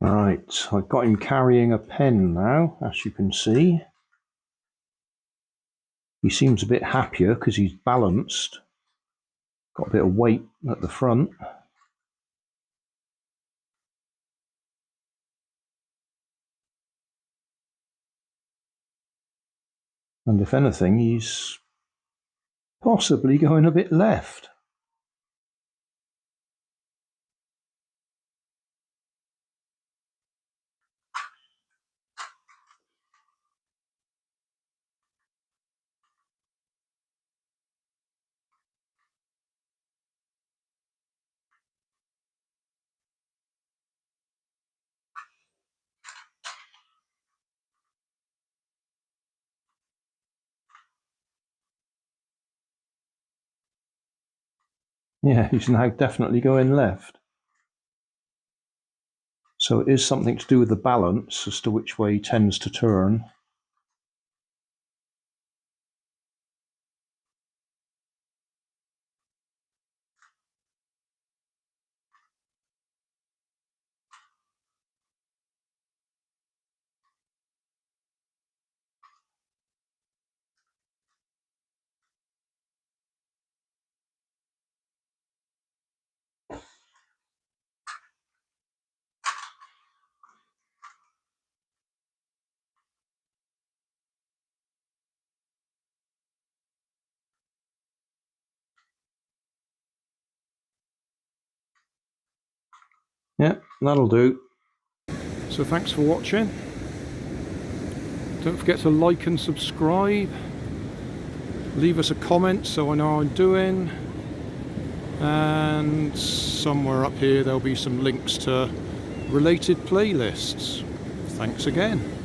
Right, I've got him carrying a pen now, as you can see. He seems a bit happier because he's balanced. Got a bit of weight at the front. And if anything, he's possibly going a bit left. Yeah, he's now definitely going left. So it is something to do with the balance as to which way he tends to turn. Yeah, that'll do. So thanks for watching. Don't forget to like and subscribe. Leave us a comment so I know how I'm doing. And somewhere up here there'll be some links to related playlists. Thanks again.